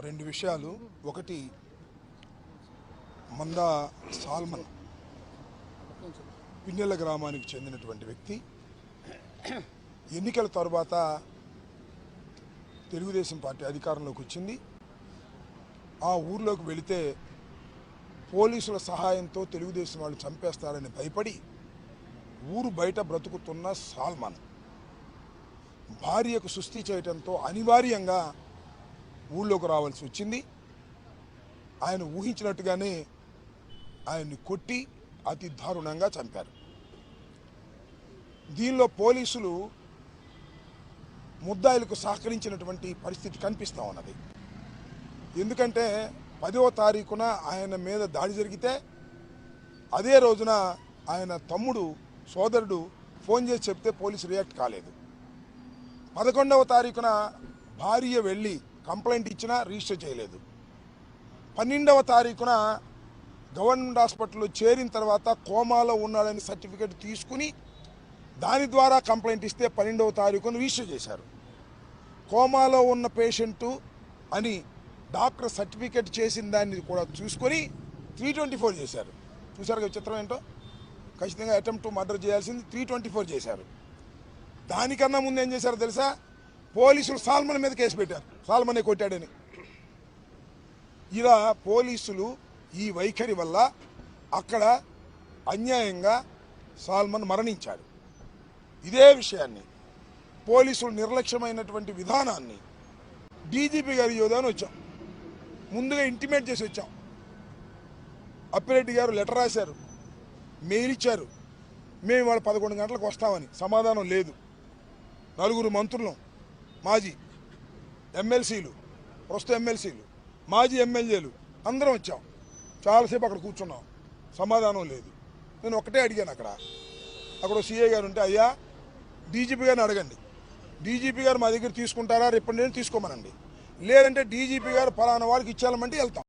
రెండు విషయాలు. ఒకటి, మంద సాల్మన్ పిన్నెల గ్రామానికి చెందినటువంటి వ్యక్తి ఎన్నికల తర్వాత తెలుగుదేశం పార్టీ అధికారంలోకి వచ్చింది. ఆ ఊర్లోకి వెళితే పోలీసుల సహాయంతో తెలుగుదేశం వాళ్ళు చంపేస్తారని భయపడి ఊరు బయట బ్రతుకుతున్న సాల్మన్ భార్యకు సుస్థి చేయడంతో అనివార్యంగా ఊళ్ళోకి రావాల్సి వచ్చింది. ఆయన ఊహించినట్టుగానే ఆయన్ని కొట్టి అతి దారుణంగా చంపారు. దీనిలో పోలీసులు ముద్దాయిలకు సహకరించినటువంటి పరిస్థితి కనిపిస్తూ ఉన్నది. ఎందుకంటే 10వ తారీఖున ఆయన మీద దాడి జరిగితే అదే రోజున ఆయన తమ్ముడు సోదరుడు ఫోన్ చేసి చెప్తే పోలీసు రియాక్ట్ కాలేదు. 11వ తారీఖున భార్య వెళ్ళి కంప్లైంట్ ఇచ్చినా రిజిస్టర్ చేయలేదు. 12వ తారీఖున గవర్నమెంట్ హాస్పిటల్లో చేరిన తర్వాత కోమాలో ఉన్నాడని సర్టిఫికేట్ తీసుకుని దాని ద్వారా కంప్లైంట్ ఇస్తే 12వ తారీఖున రిజిస్టర్ చేశారు. కోమాలో ఉన్న పేషెంటు అని డాక్టర్ సర్టిఫికేట్ చేసిన దాన్ని కూడా చూసుకొని 324 చేశారు. చూశారు చిత్రం ఏంటో. ఖచ్చితంగా అటెంప్ట్ టు మర్డర్ చేయాల్సింది 324 చేశారు. దానికన్నా ముందు ఏం చేశారో తెలుసా? పోలీసులు సాల్మన్ మీద కేసు పెట్టారు, సాల్మనే కొట్టాడని. ఇలా పోలీసులు ఈ వైఖరి వల్ల అక్కడ అన్యాయంగా సాల్మన్ మరణించాడు. ఇదే విషయాన్ని పోలీసులు నిర్లక్ష్యమైనటువంటి విధానాన్ని డీజీపీ గారి యోధాని వచ్చాం, ముందుగా ఇంటిమేట్ చేసి వచ్చాం. అప్పిరెడ్డి గారు లెటర్ రాశారు, మెయిల్ ఇచ్చారు, మేము వాళ్ళు 11 గంటలకు వస్తామని. సమాధానం లేదు. 4 మంత్రులు, మాజీ ఎమ్మెల్సీలు, ప్రస్తుత ఎమ్మెల్సీలు, మాజీ ఎమ్మెల్యేలు అందరం వచ్చాం. చాలాసేపు అక్కడ కూర్చున్నాం, సమాధానం లేదు. నేను ఒకటే అడిగాను, అక్కడ సిఐ గారు ఉంటే, అయ్యా డీజీపీ గారిని అడగండి, డీజీపీ గారు మా దగ్గర తీసుకుంటారా, రేపు నేను తీసుకోమనండి, లేదంటే డీజీపీ గారు ఫలానా వాడికి ఇచ్చామంటే వెళ్తాం.